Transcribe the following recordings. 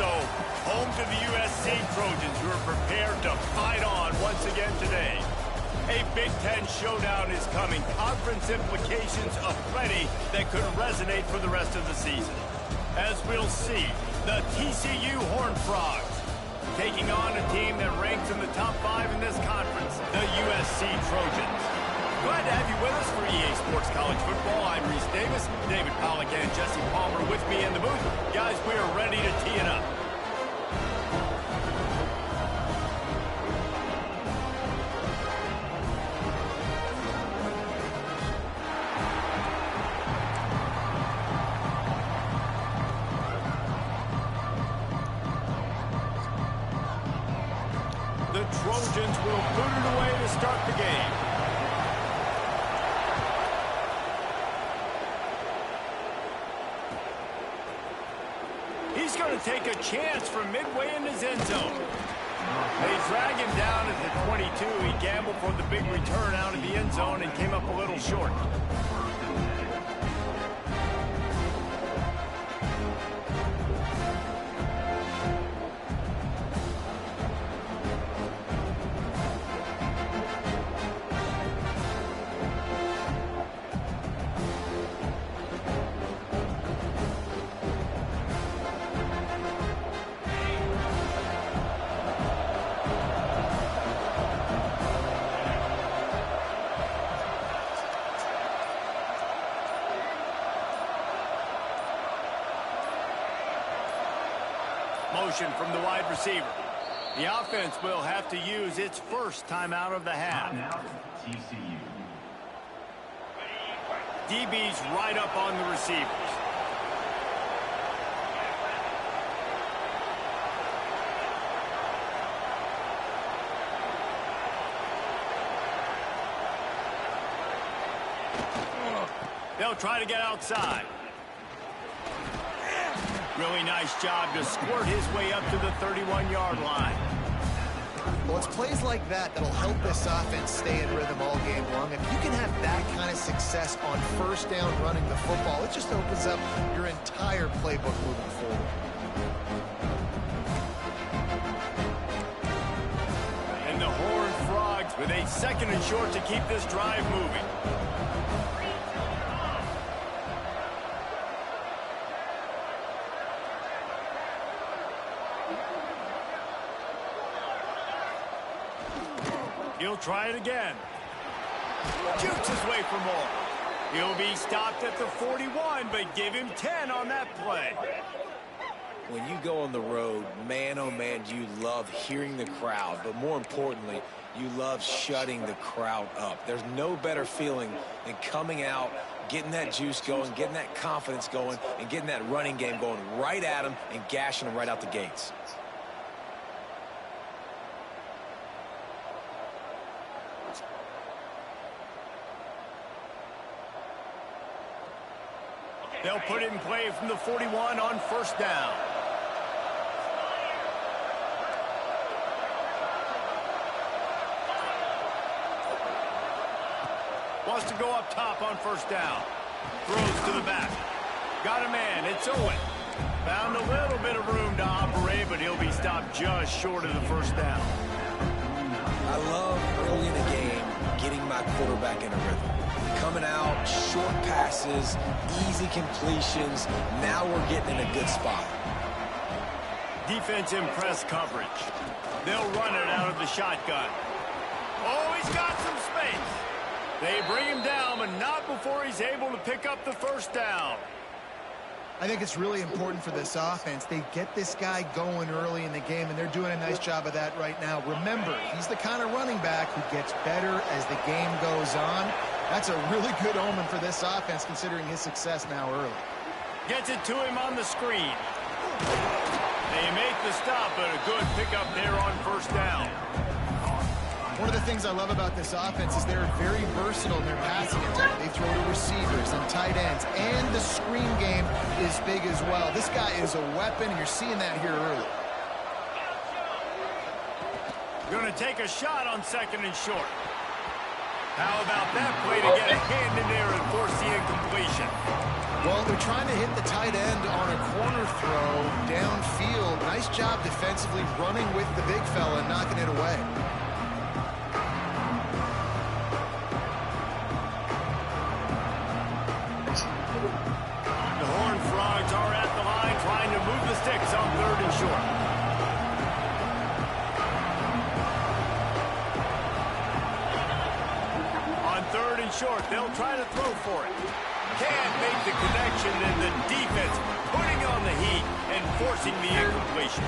So, home to the USC Trojans, who are prepared to fight on once again today. A Big Ten showdown is coming. Conference implications aplenty that could resonate for the rest of the season. As we'll see, the TCU Horned Frogs taking on a team that ranks in the top 5 in this conference, the USC Trojans. Glad to have you with us for EA Sports College Football. I'm Reese Davis, David Pollack and Jesse Palmer with me in the booth. Guys, we are ready to tee it up. The Trojans will boot it away to start the game. He's going to take a chance from midway in his end zone. They drag him down at the 22. He gambled for the big return out of the end zone and came up a little short. Motion from the wide receiver. The offense will have to use its first timeout of the half. TCU. DB's right up on the receivers. They'll try to get outside. Really nice job to squirt his way up to the 31-yard line. Well, it's plays like that that'll help this offense stay in rhythm all game long. If you can have that kind of success on first down running the football, it just opens up your entire playbook moving forward. And the Horned Frogs with a second and short to keep this drive moving. He'll try it again. Jukes his way for more. He'll be stopped at the 41, but give him 10 on that play. When you go on the road, man, oh man, you love hearing the crowd. But more importantly, you love shutting the crowd up. There's no better feeling than coming out, getting that juice going, getting that confidence going, and getting that running game going right at them and gashing them right out the gates. They'll put it in play from the 41 on first down. Wants to go up top on first down. Throws to the back. Got a man. It's Owen. Found a little bit of room to operate, but he'll be stopped just short of the first down. I love early in the game getting my quarterback in a rhythm. Coming out, short passes, easy completions. Now we're getting in a good spot. Defense in press coverage. They'll run it out of the shotgun. Oh, he's got some space. They bring him down, but not before he's able to pick up the first down. I think it's really important for this offense. They get this guy going early in the game, and they're doing a nice job of that right now. Remember, he's the kind of running back who gets better as the game goes on. That's a really good omen for this offense, considering his success now early. Gets it to him on the screen. They make the stop, but a good pickup there on first down. One of the things I love about this offense is they're very versatile in their passing attack. They throw to receivers and tight ends, and the screen game is big as well. This guy is a weapon, and you're seeing that here early. Going to take a shot on second and short. How about that play to get a hand in there and force the incompletion? Well, they're trying to hit the tight end on a corner throw downfield. Nice job defensively running with the big fella and knocking it away. The Horned Frogs are at the line trying to move the sticks on 3rd and short. On 3rd and short, they'll try to throw for it. Can't make the connection, and the defense putting on the heat and forcing the incompletion.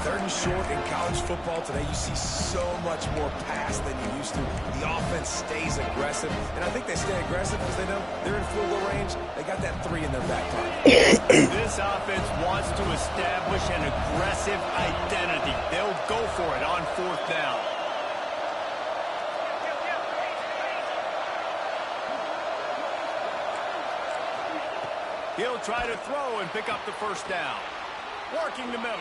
3rd and short in college football today, you see so much more pass than you used to. The offense stays aggressive, and I think they stay aggressive because they know they're in field goal range. They got that 3 in their back pocket. This offense wants to establish an aggressive identity. They'll go for it on 4th down. He'll try to throw and pick up the 1st down. Working the middle.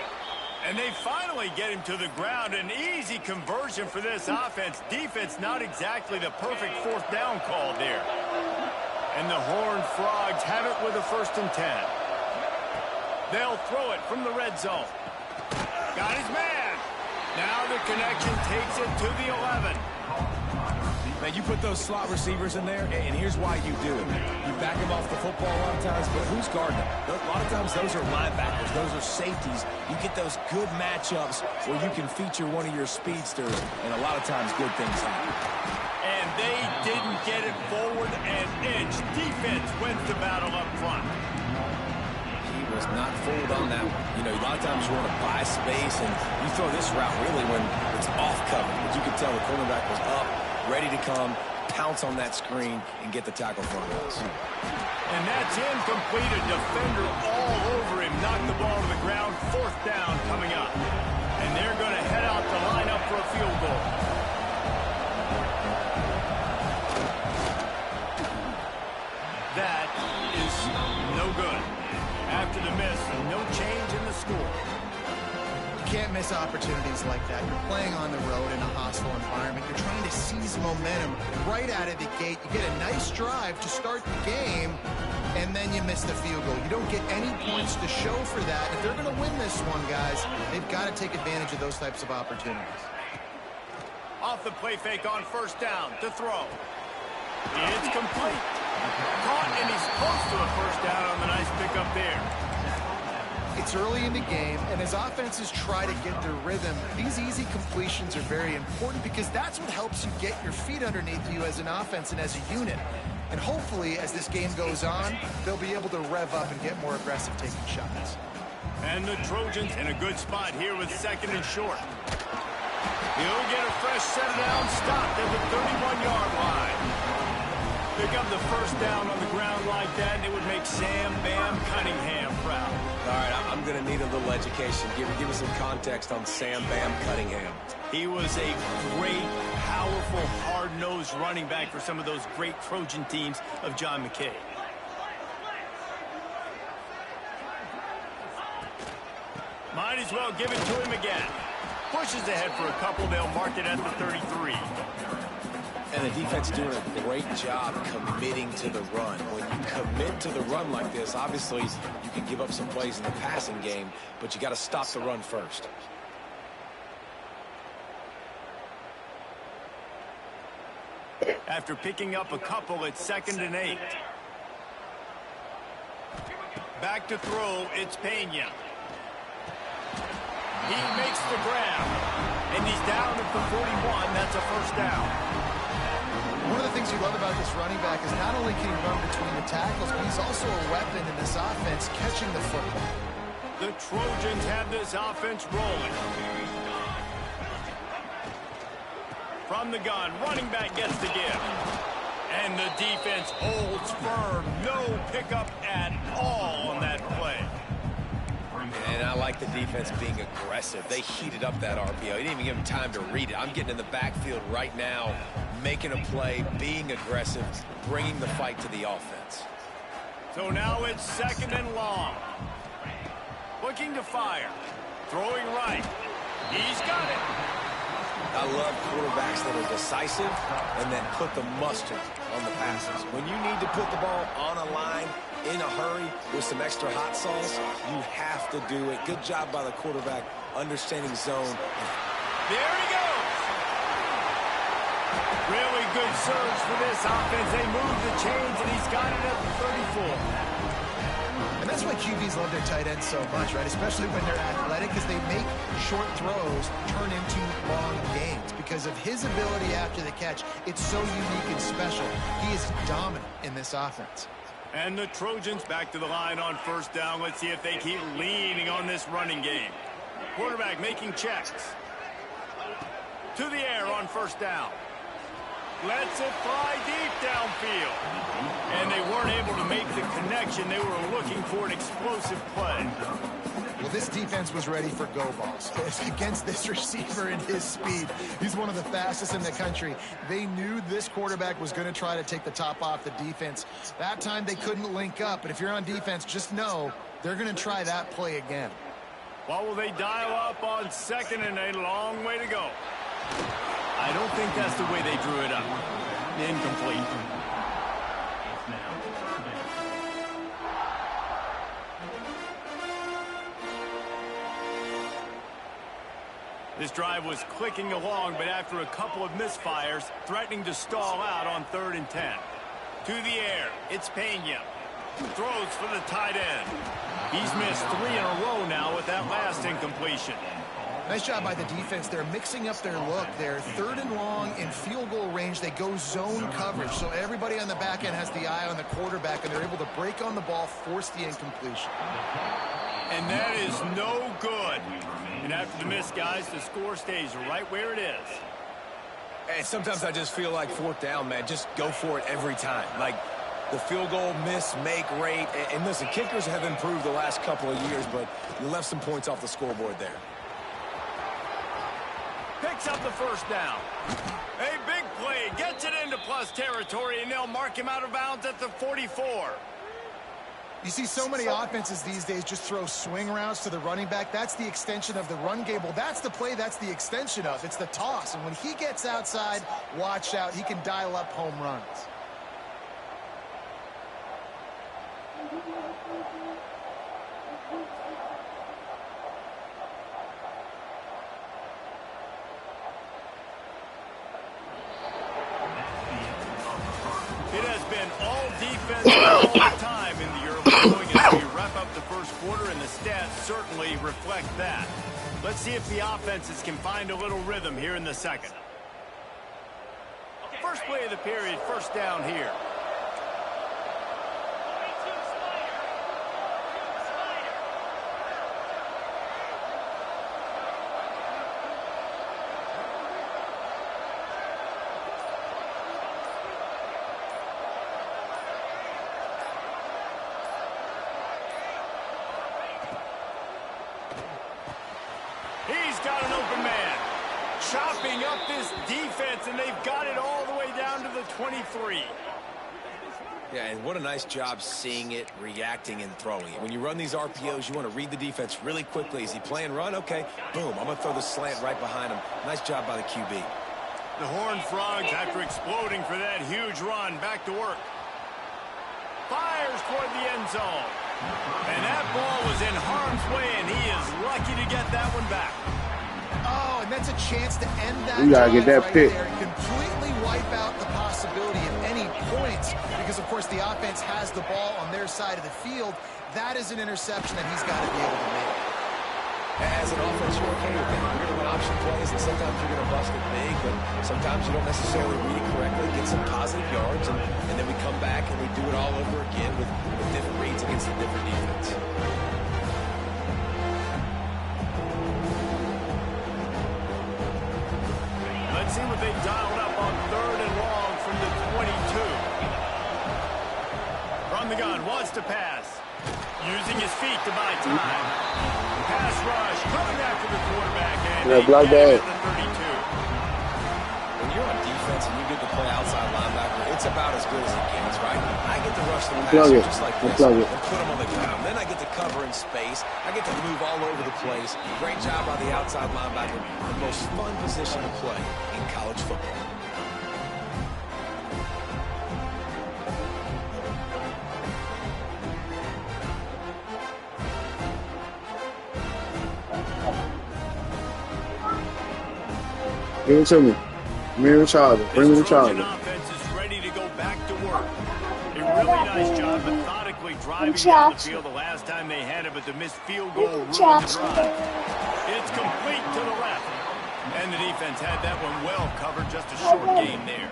And they finally get him to the ground. An easy conversion for this offense. Defense not exactly the perfect 4th down call there. And the Horned Frogs have it with a 1st and 10. They'll throw it from the red zone. Got his man. Now the connection takes it to the 11. Man, you put those slot receivers in there, and here's why you do it. You back them off the football a lot of times, but who's guarding them? A lot of times those are linebackers. Those are safeties. You get those good matchups where you can feature one of your speedsters, and a lot of times good things happen. And they didn't get it forward an inch. Defense wins the battle up front. He was not fooled on that one. You know, a lot of times you want to buy space, and you throw this route really when it's off cover. But you could tell the cornerback was up, ready to come, pounce on that screen, and get the tackle for us. And that's incomplete. A defender all over him. Knocked the ball to the ground. 4th down coming up. And they're going to head out to line up for a field goal. That is no good. After the miss, no change in the score. Can't miss opportunities like that. You're playing on the road in a hostile environment. You're trying to seize momentum right out of the gate. You get a nice drive to start the game, and then you miss the field goal. You don't get any points to show for that. If they're going to win this one, guys, they've got to take advantage of those types of opportunities. Off the play fake on 1st down to throw. It's complete. Caught, and he's close to a 1st down on the nice pickup there. It's early in the game, and as offenses try to get their rhythm, these easy completions are very important because that's what helps you get your feet underneath you as an offense and as a unit. And hopefully, as this game goes on, they'll be able to rev up and get more aggressive taking shots. And the Trojans in a good spot here with 2nd and short. He'll get a fresh set down, stopped at the 31-yard line. Pick up the 1st down on the ground like that, and it would make Sam Bam Cunningham proud. All right, I'm going to need a little education. Give me some context on Sam Bam Cunningham. He was a great, powerful, hard-nosed running back for some of those great Trojan teams of John McKay. Might as well give it to him again. Pushes ahead for a couple. They'll mark it at the 33. And the defense doing a great job committing to the run. When you commit to the run like this, obviously you can give up some plays in the passing game, but you got to stop the run first. After picking up a couple, it's 2nd and 8. Back to throw, it's Pena. He makes the grab, and he's down at the 41. That's a 1st down. One of the things you love about this running back is not only can he run between the tackles, but he's also a weapon in this offense catching the football. The Trojans have this offense rolling. From the gun, running back gets the give. And the defense holds firm. No pickup at all on that play. And I like the defense being aggressive. They heated up that RPO. They didn't even give him time to read it. I'm getting in the backfield right now, making a play, being aggressive, bringing the fight to the offense. So now it's 2nd and long. Looking to fire. Throwing right. He's got it. I love quarterbacks that are decisive and that put the mustard on the passes. When you need to put the ball on a line, in a hurry with some extra hot sauce, you have to do it. Good job by the quarterback understanding zone. There he goes. Really good surge for this offense. They moved the chains, and he's got it at the 34. And that's why QBs love their tight ends so much, right? Especially when they're athletic, because they make short throws turn into long gains. Because of his ability after the catch, it's so unique and special. He is dominant in this offense. And the Trojans back to the line on first down. Let's see if they keep leaning on this running game. Quarterback making checks. To the air on first down. Lets it fly deep downfield. And they weren't able to make the connection. They were looking for an explosive play. Well, this defense was ready for go balls. Against this receiver and his speed, he's one of the fastest in the country. They knew this quarterback was going to try to take the top off the defense. That time they couldn't link up, but if you're on defense, just know they're going to try that play again. Well, will they dial up on second and a long way to go? I don't think that's the way they drew it up. Incomplete. This drive was clicking along, but after a couple of misfires, threatening to stall out on 3rd and 10. To the air, it's Pena. Throws for the tight end. He's missed 3 in a row now with that last incompletion. Nice job by the defense. They're mixing up their look. They're 3rd and long in field goal range. They go zone coverage, so everybody on the back end has the eye on the quarterback, and they're able to break on the ball, force the incompletion. And that is no good. And after the miss, guys, the score stays right where it is. And sometimes I just feel like 4th down, man. Just go for it every time. Like the field goal miss, make rate. And listen, kickers have improved the last couple of years, but you left some points off the scoreboard there. Picks up the first down. A big play, gets it into plus territory, and they'll mark him out of bounds at the 44. You see so many offenses these days just throw swing routes to the running back. That's the extension of the run game. Well, that's the play that's the extension of. It's the toss. And when he gets outside, watch out. He can dial up home runs. It has been all defense all the time in the early going as we wrap up the first quarter, and the stats certainly reflect that. Let's see if the offenses can find a little rhythm here in the second. First play of the period, first down here. He's got an open man. Chopping up this defense, and they've got it all the way down to the 23. Yeah, and what a nice job seeing it, reacting, and throwing it. When you run these RPOs, you want to read the defense really quickly. Is he playing run? Okay, boom, I'm going to throw the slant right behind him. Nice job by the QB. The Horned Frogs, after exploding for that huge run, back to work. Fires toward the end zone. And that ball was in harm's way, and he is lucky to get that one back. Oh, and that's a chance to end that You gotta get that right pick. there. Completely wipe out the possibility of any points because, of course, the offense has the ball on their side of the field. That is an interception that he's got to be able to make. As an offense, you're okay with that. You're going to win option plays, and sometimes you're going to bust it big, but sometimes you don't necessarily read it correctly, get some positive yards, and then we come back and we do it all over again with different reads against a different defense. Let's see what they've dialed up on 3rd and long from the 22. From the gun, wants to pass. Using his feet to buy time. Pass rush, coming after the quarterback, and Yeah, block that. the 32. When you're on defense and you get to play outside linebacker, it's about as good as it gets, right? I get to rush the passer just like this and put them on the ground. Then I get to cover in space. I get to move all over the place. Great job by the outside linebacker. The most fun position to play in college football. Give it to me. Bring me the charger. Bring me the charger. Offense is ready to go back to work. A really nice job methodically driving down the field the last time they had it, but the missed field goal ruined the drive. It's complete to the left. And the defense had that one well covered, just a short gain there.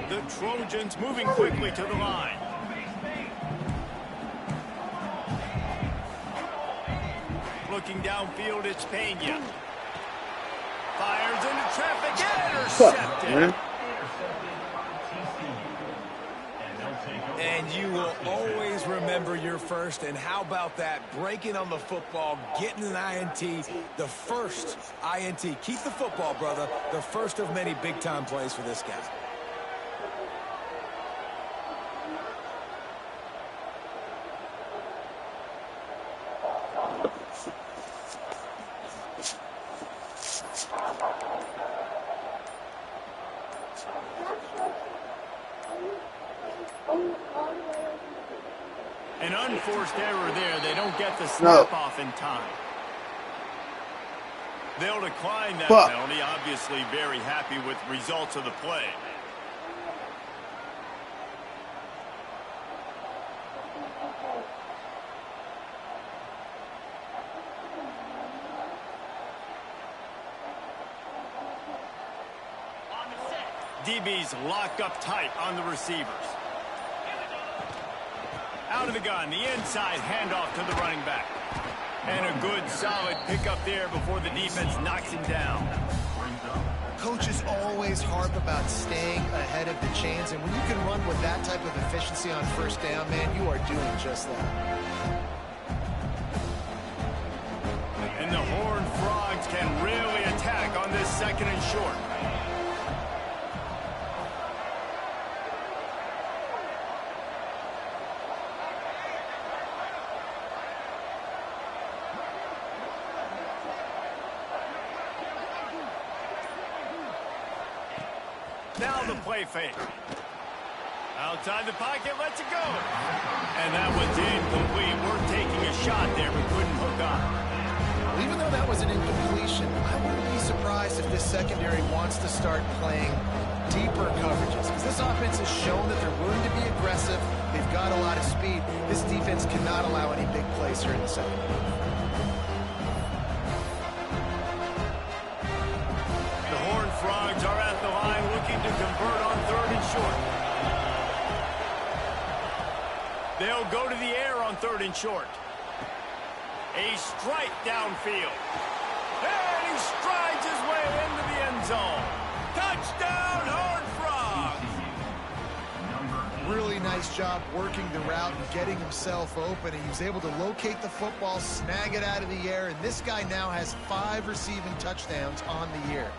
The Trojans moving quickly to the line. Looking downfield, it's Pena. Fires into traffic, intercepted. And you will always remember your first. And how about that? Breaking on the football, getting an INT, the first INT. Keep the football, brother. The first of many big-time plays for this guy. An unforced error there. They don't get the snap off in time. They'll decline that penalty. Obviously very happy with results of the play. DBs lock up tight on the receivers. Out of the gun, the inside handoff to the running back. And a good, solid pickup there before the defense knocks him down. Coaches always harp about staying ahead of the chains, and when you can run with that type of efficiency on first down, man, you are doing just that. And the Horned Frogs can really attack on this second and short. Now the play fake. Outside the pocket, lets it go. And that one's incomplete. We're taking a shot there, but couldn't hook up. Even though that was an incompletion, I wouldn't be surprised if this secondary wants to start playing deeper coverages. Because this offense has shown that they're willing to be aggressive. They've got a lot of speed. This defense cannot allow any big plays here in the second half. Frogs are at the line looking to convert on third and short. They'll go to the air on third and short. A strike downfield. And he strides his way into the end zone. Touchdown, Horned Frogs! Really nice job working the route and getting himself open. He was able to locate the football, snag it out of the air, and this guy now has 5 receiving touchdowns on the year.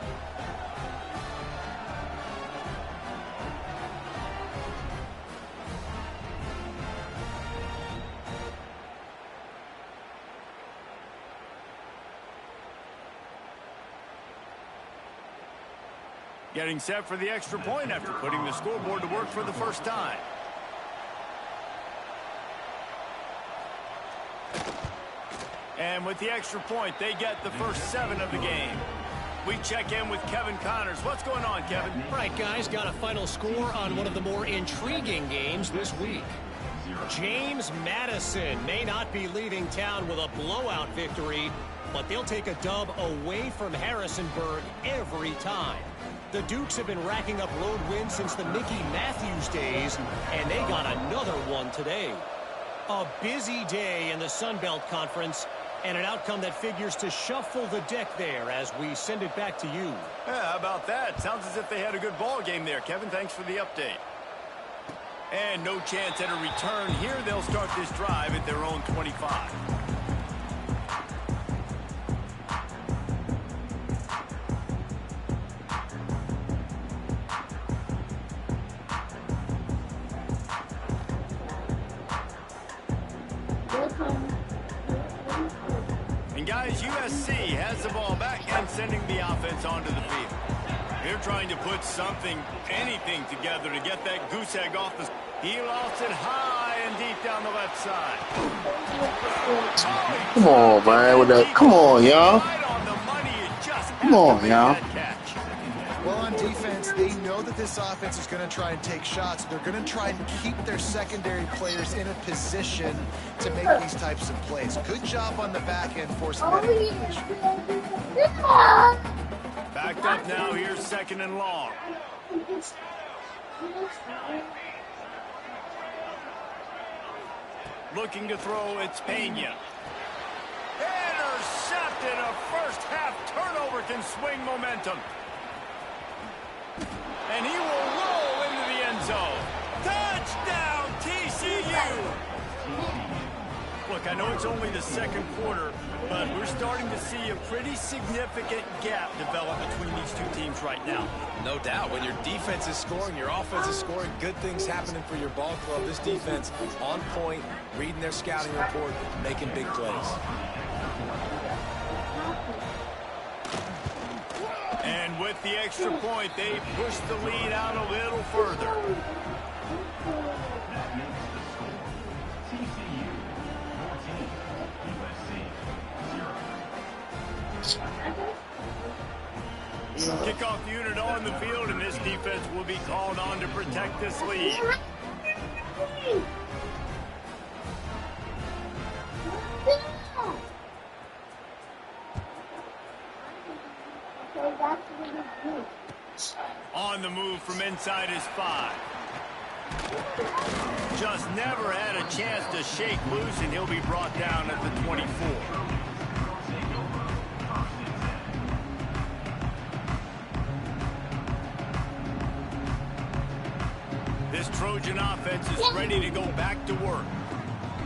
Getting set for the extra point after putting the scoreboard to work for the first time. And with the extra point, they get the first 7 of the game. We check in with Kevin Connors. What's going on, Kevin? Right, guys, got a final score on one of the more intriguing games this week. James Madison may not be leaving town with a blowout victory, but they'll take a dub away from Harrisonburg every time. The Dukes have been racking up road wins since the Mickey Matthews days, and they got another one today. A busy day in the Sun Belt Conference, and an outcome that figures to shuffle the deck there as we send it back to you. Yeah, how about that? Sounds as if they had a good ball game there. Kevin, thanks for the update. And no chance at a return here. They'll start this drive at their own 25. And guys, USC has the ball back and sending the offense onto the field. They're trying to put something, anything together to get that goose egg off the... He lost it high and deep down the left side. Come on, man. With that. Come on, y'all. Right on the money. It just Come on, y'all. defense, they know that this offense is going to try and take shots. They're going to try and keep their secondary players in a position to make these types of plays. Good job on the back end forcing that incompletion. Backed up now, here's 2nd and long. Looking to throw, it's Pena. Intercepted. A first-half turnover can swing momentum. And he will roll into the end zone. Touchdown, TCU! Look, I know it's only the 2nd quarter, but we're starting to see a pretty significant gap develop between these two teams right now. No doubt. When your defense is scoring, your offense is scoring, good things happening for your ball club. This defense on point, reading their scouting report, making big plays. And with the extra point, they push the lead out a little further. Kickoff unit on the field, and this defense will be called on to protect this lead. On the move from inside his 5. Just never had a chance to shake loose, and he'll be brought down at the 24. This Trojan offense is ready to go back to work.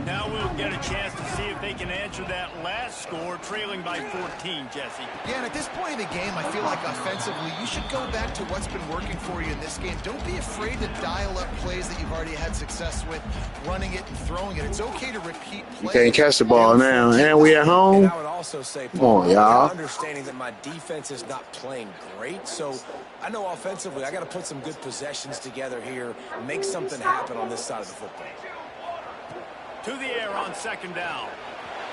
Now we'll get a chance to see if they can answer that last score, trailing by 14, Jesse. Yeah, and at this point in the game, I feel like offensively, you should go back to what's been working for you in this game. Don't be afraid to dial up plays that you've already had success with, running it and throwing it. It's okay to repeat plays. You can't catch the ball now, and we at home. And I would also say, come on, y'all. Understanding that my defense is not playing great, so I know offensively I got to put some good possessions together here, make something happen on this side of the football. To the air on 2nd down.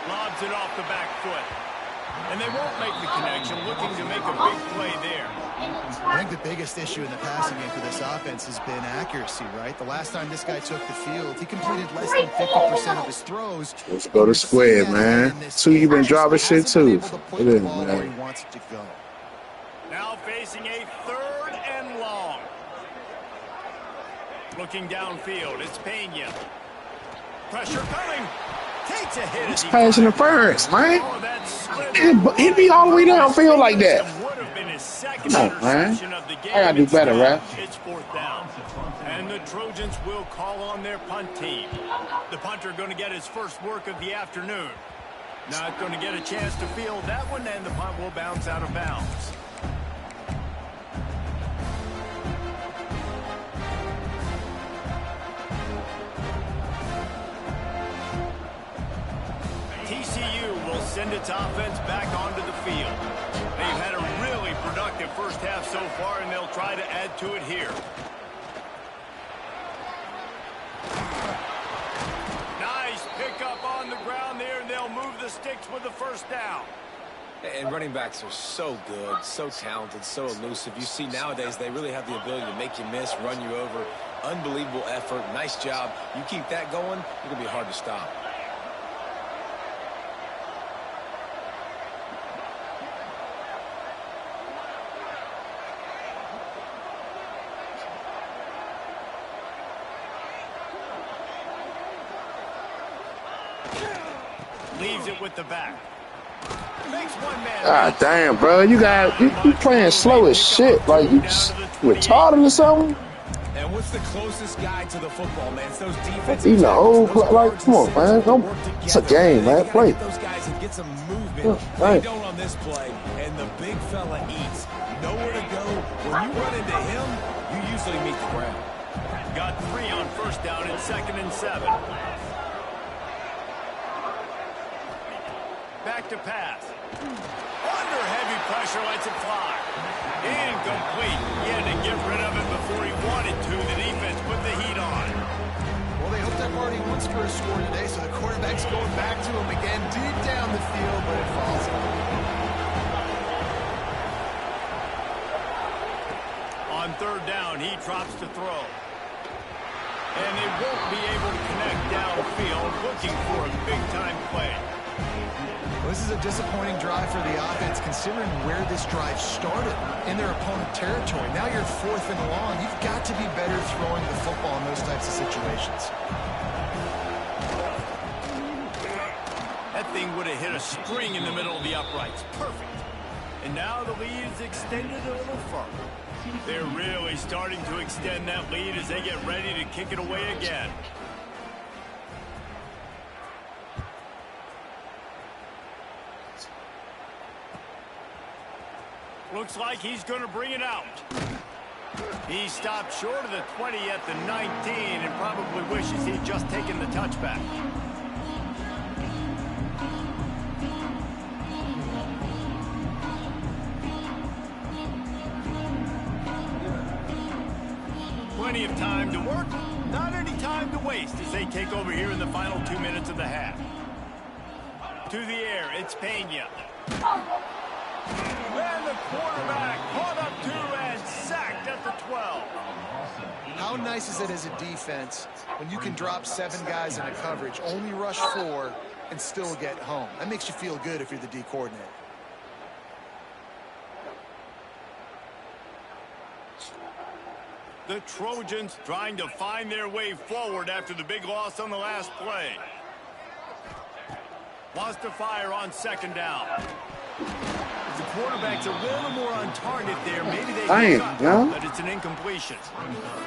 Lobs it off the back foot. And they won't make the connection, looking to make a big play there. I think the biggest issue in the passing game for this offense has been accuracy, right? The last time this guy took the field, he completed less than 50% of his throws. Let's go to square, man. Two, you been dropping shit too. It is, man. Where he wants it to go. Now facing a 3rd and long. Looking downfield, it's Pena. Pressure coming. Takes a hit. He's passing the first, man. He'd be all the way downfield like that. Come on, man. I gotta do better, right? It's 4th down. And the Trojans will call on their punt team. The punter going to get his first work of the afternoon. Not going to get a chance to field that one, and the punt will bounce out of bounds. TCU will send its offense back onto the field. They've had a really productive first half so far, and they'll try to add to it here. Nice pickup on the ground there, and they'll move the sticks with the first down. And running backs are so good, so talented, so elusive. You see nowadays they really have the ability to make you miss, run you over. Unbelievable effort. Nice job. You keep that going, it's going to be hard to stop. Leaves it with the back. Makes one man. God damn, bro. You playing slow as shit. Like, you retarded or something? And what's the closest guy to the football, man? It's those defensive Even the old, like, come on, man. It's a game, man. Play. Those guys and get some movement. They don't on this play, and the big fella eats. Nowhere to go. When you run into him, you usually meet the ground. Got 3 on first down and 2nd and 7. Back to pass. Under heavy pressure, lets it fly. Incomplete. He had to get rid of it before he wanted to. The defense put the heat on. Well, they hooked up already once for a score today, so the quarterback's going back to him again deep down the field, but it falls. third down, he drops to throw. And they won't be able to connect downfield, looking for a big-time play. Well, this is a disappointing drive for the offense, considering where this drive started in their opponent territory. Now you're 4th and long. You've got to be better throwing the football in those types of situations. That thing would have hit a string in the middle of the uprights. Perfect. And now the lead is extended a little further. They're really starting to extend that lead as they get ready to kick it away again. Looks like he's going to bring it out. He stopped short of the 20 at the 19 and probably wishes he'd just taken the touchback. Plenty of time to work, not any time to waste as they take over here in the final 2 minutes of the half. To the air, it's Pena. And the quarterback caught up to and sacked at the 12. How nice is it as a defense when you can drop 7 guys in a coverage, only rush 4, and still get home? That makes you feel good if you're the D coordinator. The Trojans trying to find their way forward after the big loss on the last play. Wants to fire on 2nd down. The quarterback's a little more on target there. Maybe they but it's an incompletion.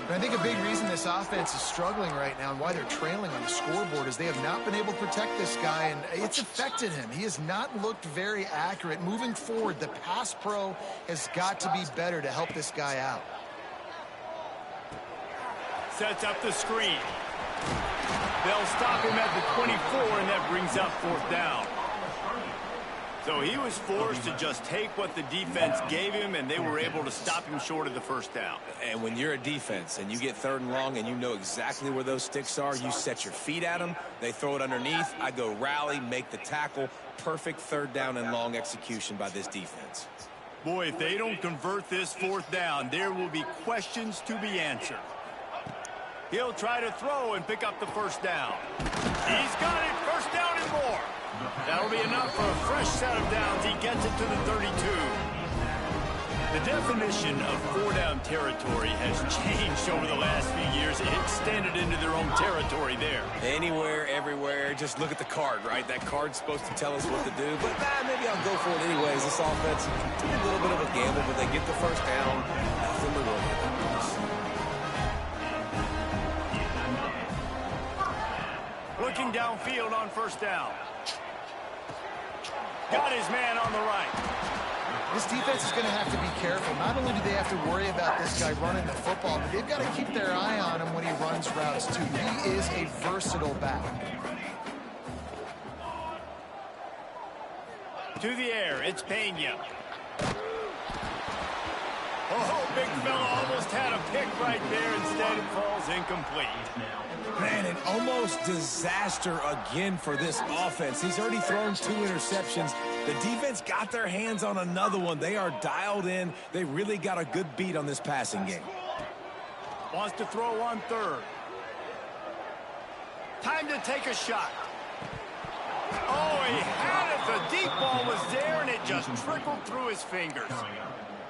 And I think a big reason this offense is struggling right now and why they're trailing on the scoreboard is they have not been able to protect this guy, and it's affected him. He has not looked very accurate. Moving forward, the pass pro has got to be better to help this guy out. Sets up the screen. They'll stop him at the 24, and that brings up 4th down. So he was forced to just take what the defense gave him, and they were able to stop him short of the 1st down. And when you're a defense and you get 3rd and long and you know exactly where those sticks are, you set your feet at them, they throw it underneath, I go rally, make the tackle. Perfect 3rd down and long execution by this defense. Boy, if they don't convert this 4th down, there will be questions to be answered. He'll try to throw and pick up the 1st down. He's got it, 1st down and more. That'll be enough for a fresh set of downs. He gets it to the 32. The definition of 4-down territory has changed over the last few years. It extended into their own territory there. Anywhere, everywhere, just look at the card, right? That card's supposed to tell us what to do, but maybe I'll go for it anyways. This offense, a little bit of a gamble, but they get the 1st down. Nothing to worry about. Looking downfield on 1st down. Got his man on the right. This defense is going to have to be careful. Not only do they have to worry about this guy running the football, but they've got to keep their eye on him when he runs routes, too. He is a versatile back. To the air, it's Pena. Oh, big fella almost had a pick right there. Instead, it falls incomplete. Man, an almost disaster again for this offense. He's already thrown 2 interceptions. The defense got their hands on another one. They are dialed in. They really got a good beat on this passing game. Wants to throw on 3rd. Time to take a shot. Oh, he had it. The deep ball was there, and it just trickled through his fingers.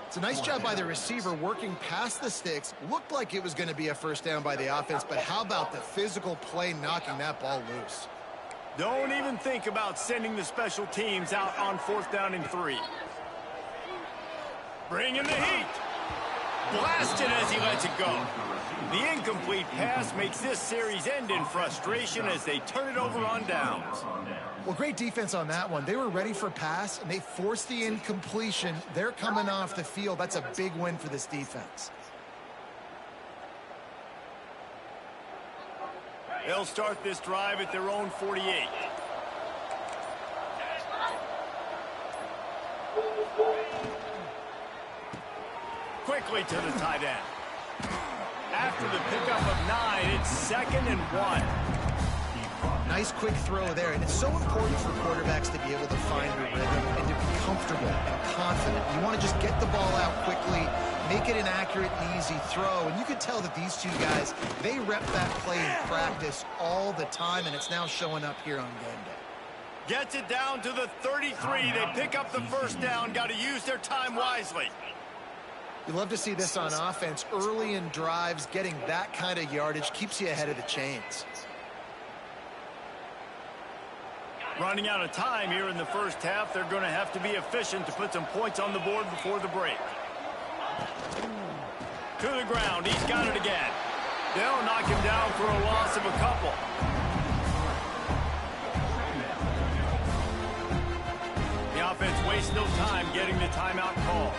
It's a nice job by the receiver working past the sticks. Looked like it was going to be a 1st down by the offense, but how about the physical play knocking that ball loose? Don't even think about sending the special teams out on 4th down and 3. Bringing the heat. Blasted as he lets it go. The incomplete pass makes this series end in frustration as they turn it over on downs. Well, great defense on that one. They were ready for pass, and they forced the incompletion. They're coming off the field. That's a big win for this defense. They'll start this drive at their own 48. Quickly to the tight end. After the pickup of 9, it's 2nd and 1. Nice quick throw there, and it's so important for quarterbacks to be able to find their rhythm and to be comfortable and confident. You want to just get the ball out quickly, make it an accurate and easy throw. And you can tell that these two guys, they rep that play in practice all the time, and it's now showing up here on game day. Gets it down to the 33. They pick up the first down. Got to use their time wisely. You love to see this on offense. Early in drives, getting that kind of yardage keeps you ahead of the chains. Running out of time here in the first half. They're going to have to be efficient to put some points on the board before the break. To the ground. He's got it again. They'll knock him down for a loss of a couple. The offense wastes no time getting the timeout call.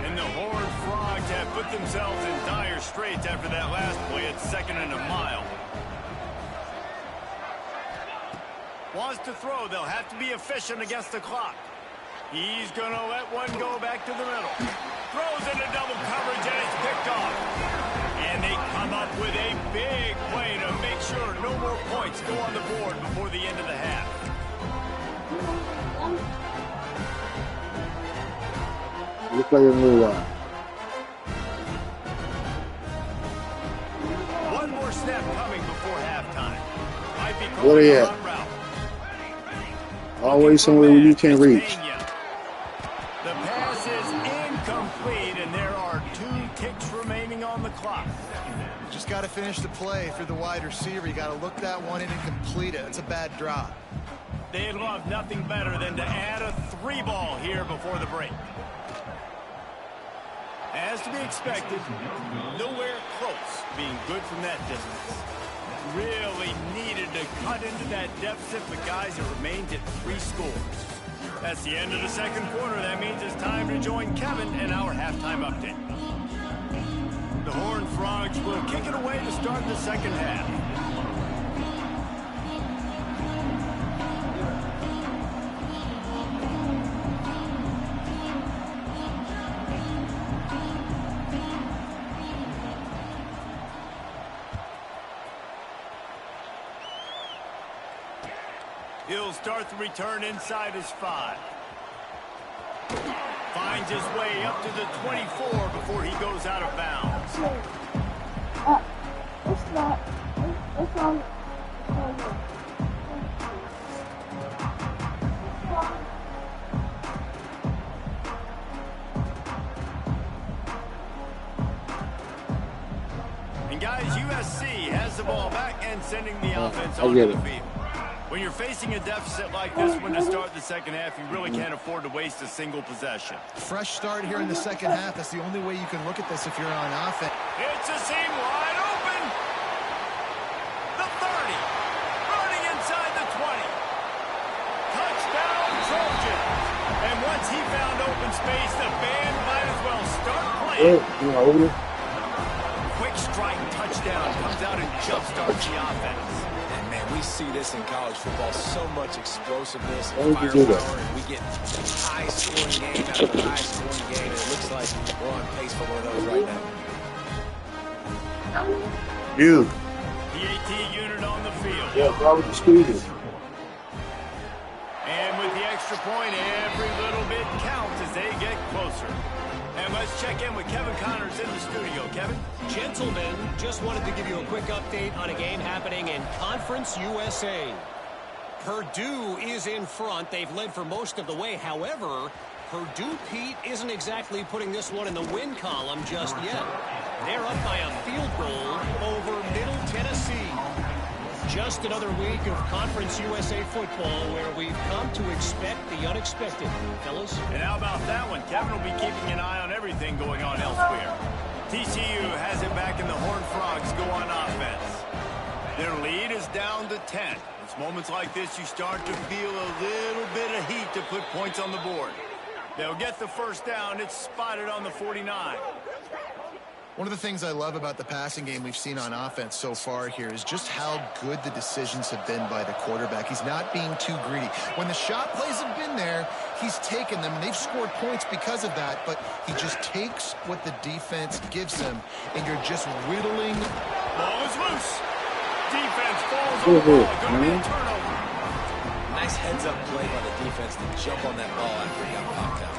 And the Horned Frogs have put themselves in dire straits after that last play at 2nd and a mile. Wants to throw. They'll have to be efficient against the clock. He's going to let one go back to the middle. Throws into double coverage, and it's picked off. And they come up with a big play to make sure no more points go on the board before the end of the half. Looks like a new one. One more snap coming before halftime. Might be What are you at? Always somewhere where you can't reach. The pass is incomplete, and there are 2 ticks remaining on the clock. Just got to finish the play for the wide receiver. You got to look that one in and complete it. It's a bad drop. They'd love nothing better than to add a 3-ball here before the break. As to be expected, nowhere close being good from that distance. Really needed to cut into that deficit, but guys, it remains at 3 scores. That's the end of the second quarter. That means it's time to join Kevin in our halftime update. The Horned Frogs will kick it away to start the second half. He'll start the return inside his 5. Finds his way up to the 24 before he goes out of bounds. It's not. It's on. And guys, USC has the ball back and sending the offense onto the field. When you're facing a deficit like this one to start the second half, you really can't afford to waste a single possession. Fresh start here in the second half. That's the only way you can look at this if you're on offense. It's a seam wide open. The 30. Running inside the 20. Touchdown, Trojans. And once he found open space, the band might as well start playing. Quick strike touchdown comes out and jumpstarts the offense. We see this in college football, so much explosiveness and firepower, and we get high-scoring game after high-scoring game, and it looks like we're on pace for one of those right now. You. The AT unit on the field. Yeah, probably the speeders. And with the extra point, every little bit counts as they get closer. And let's check in with Kevin Connors in the studio. Kevin? Gentlemen, just wanted to give you a quick update on a game happening in Conference USA. Purdue is in front. They've led for most of the way. However, Purdue, Pete, isn't exactly putting this one in the win column just yet. They're up by a field goal over Middle Tennessee. Just another week of Conference USA football where we've come to expect the unexpected. Fellas? And how about that one? Kevin will be keeping an eye on everything going on elsewhere. TCU has it back and the Horned Frogs go on offense. Their lead is down to 10. It's moments like this you start to feel a little bit of heat to put points on the board. They'll get the first down. It's spotted on the 49. One of the things I love about the passing game we've seen on offense so far here is just how good the decisions have been by the quarterback. He's not being too greedy. When the shot plays have been there, he's taken them, and they've scored points because of that, but he just takes what the defense gives him, and you're just whittling. Ball is loose. Defense falls on the ball. Going to be a turnover. Nice heads-up play by the defense to jump on that ball after it got popped out.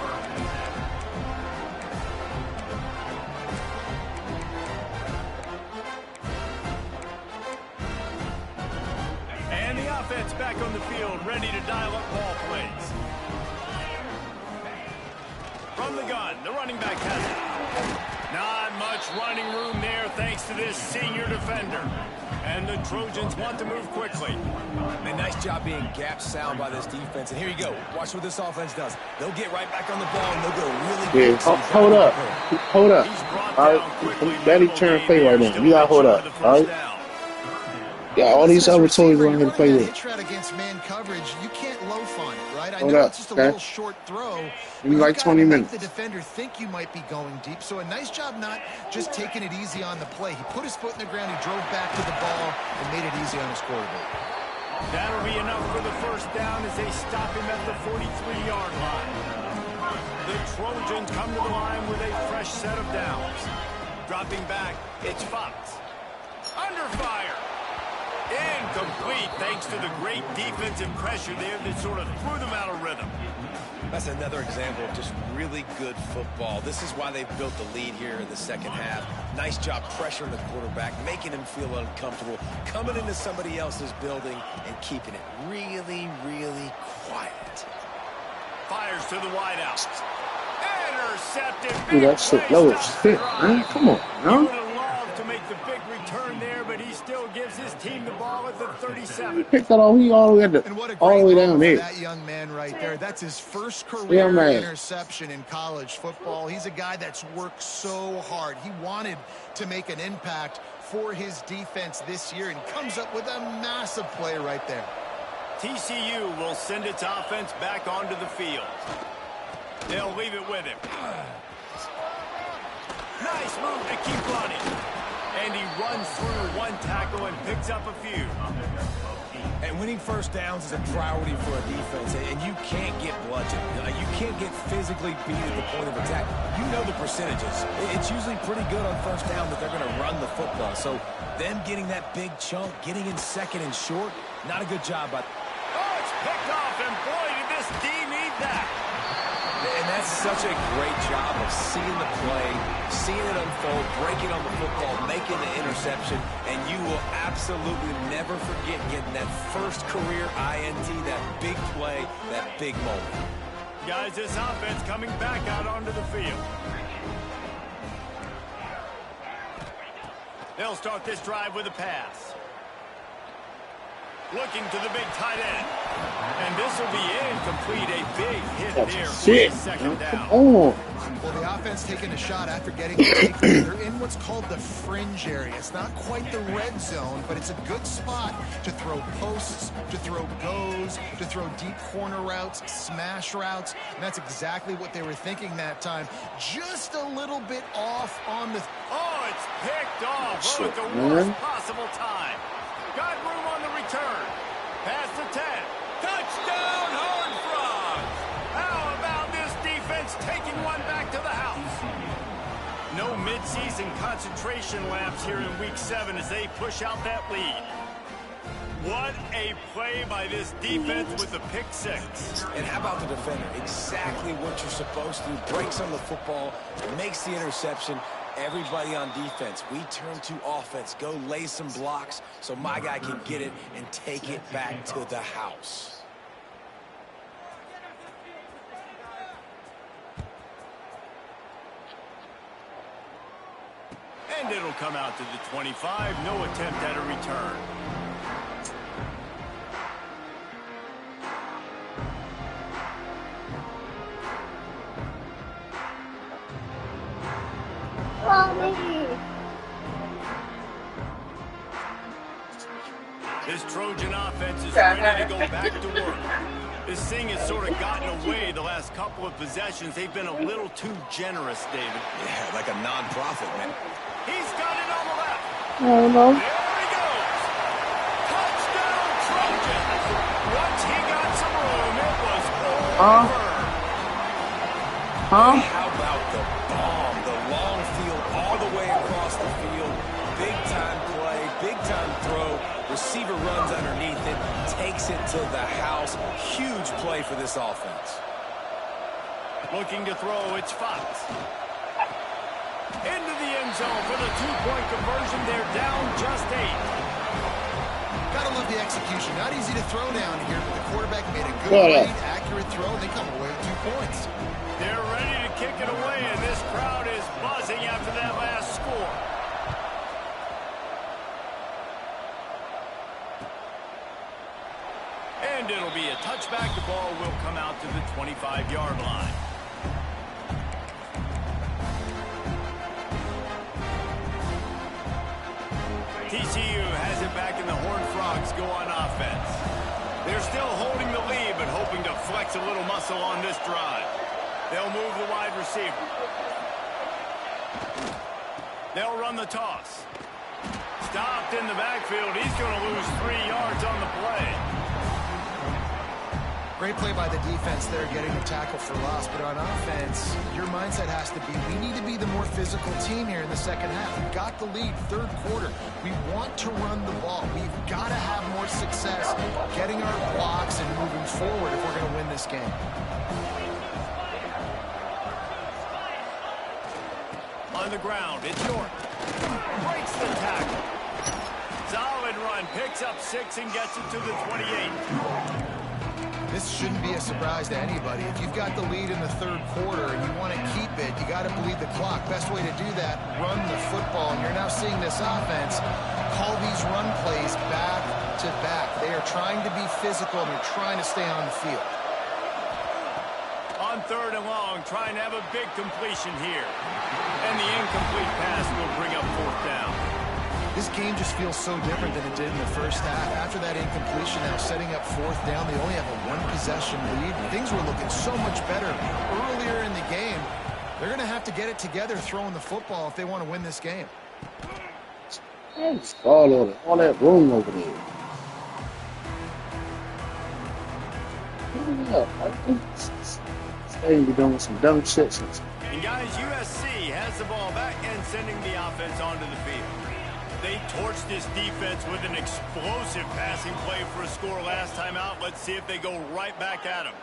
And the offense back on the field, ready to dial up ball plays. From the gun, the running back has it. Not much running room there thanks to this senior defender. And the Trojans want to move quickly. Man, nice job being gap sound by this defense. And here you go. Watch what this offense does. They'll get right back on the ball, and they'll go really Yeah, hold up. Hold up. All right. Daddy turn play right now. You gotta hold up. All right. Yeah, all these other toys around here to play with. Hitch route against man coverage, you can't loaf on it, right? I Hold know up, it's just a okay? little short throw. Give me like 20 minutes. The defender think you might be going deep, so a nice job not just taking it easy on the play. He put his foot in the ground, he drove back to the ball, and made it easy on his quarterback. That'll be enough for the first down as they stop him at the 43-yard line. The Trojans come to the line with a fresh set of downs. Dropping back, it's Fox. Under fire. Incomplete thanks to the great defensive pressure there that sort of threw them out of rhythm. That's another example of just really good football. This is why they've built the lead here in the second half. Nice job pressuring the quarterback, making him feel uncomfortable, coming into somebody else's building and keeping it really, really quiet. Fires to the wideout. Intercepted. Dude, that shit low as shit, man. Come on, He no? would have loved to make the big return there, but he still gives his team the ball at the 37. Pick that all. He all the way at And what a the, all great the way moment down for there. that young man right there. That's his first Yeah, career man. interception in college football. He's a guy that's worked so hard. He wanted to make an impact for his defense this year and comes up with a massive play right there. TCU will send its offense back onto the field. They'll leave it with him. Nice move to keep running. And he runs through one tackle and picks up a few. And winning first downs is a priority for a defense, and you can't get bludgeoned. You can't get physically beat at the point of attack. You know the percentages. It's usually pretty good on first down that they're going to run the football. So them getting that big chunk, getting in second and short, not a good job. But Oh, it's picked off, and boy, did this D need that. And that's such a great job of seeing the play, seeing it unfold, breaking on the football, making the interception, and you will absolutely never forget getting that first career INT, that big play, that big moment. Guys, this offense coming back out onto the field. They'll start this drive with a pass. Looking to the big tight end. And this will be incomplete. A big hit there for Shit, the second man. down. Come on. Well, the offense taking a shot after getting the takedown. They're in what's called the fringe area. It's not quite the red zone, but it's a good spot to throw posts, to throw goes, to throw deep corner routes, smash routes. And that's exactly what they were thinking that time. Just a little bit off on the... Oh, it's picked off. Oh, at the Shit, worst man. possible time. Got room on the return. Past the 10. Touchdown, Horned Frogs! How about this defense taking one back to the house? No midseason concentration laps here in Week 7 as they push out that lead. What a play by this defense with the pick six. And how about the defender? Exactly what you're supposed to do. Breaks on the football, makes the interception. Everybody on defense, we turn to offense. Go lay some blocks so my guy can get it and take it back to the house. And it'll come out to the 25. No attempt at a return. Mommy. This Trojan offense is ready to go back to work. This thing has sort of gotten away the last couple of possessions. They've been a little too generous, David. Yeah, like a non-profit, man. He's got it on the left. I don't know. There he goes. Touchdown, Trojans. Once he got some room, it was over. How about the bomb, the long field all the way across the field? Big-time play, big-time throw. Receiver runs underneath it, takes it to the house. Huge play for this offense. Looking to throw, it's Fox. Into the end zone for the two-point conversion. They're down just 8. Gotta love the execution. Not easy to throw down here, but the quarterback made a good read, accurate throw. They come away with 2 points. They're ready to kick it away, and this crowd is buzzing after that last score. And it'll be a touchback. The ball will come out to the 25-yard line. TCU has it back, and the Horned Frogs go on offense. They're still holding the lead, but hoping to flex a little muscle on this drive. They'll move the wide receiver. They'll run the toss. Stopped in the backfield. He's going to lose 3 yards on the play. Great play by the defense there, getting the tackle for loss. But on offense, your mindset has to be, we need to be the more physical team here in the second half. We've got the lead, third quarter. We want to run the ball. We've got to have more success getting our blocks and moving forward if we're going to win this game. On the ground, it's York. Breaks the tackle. Solid run, picks up 6 and gets it to the 28. This shouldn't be a surprise to anybody. If you've got the lead in the third quarter and you want to keep it, you got to bleed the clock. Best way to do that, run the football. And you're now seeing this offense call these run plays back to back. They are trying to be physical, and they're trying to stay on the field. On 3rd and long, trying to have a big completion here. And the incomplete pass will bring up 4th down. This game just feels so different than it did in the first half. After that incompletion, now setting up 4th down, they only have a 1-possession lead. Things were looking so much better earlier in the game. They're going to have to get it together throwing the football if they want to win this game. All that room over there. They be doing some dumb shit. And guys, USC has the ball back and sending the offense onto the field. They torched this defense with an explosive passing play for a score last time out. Let's see if they go right back at him.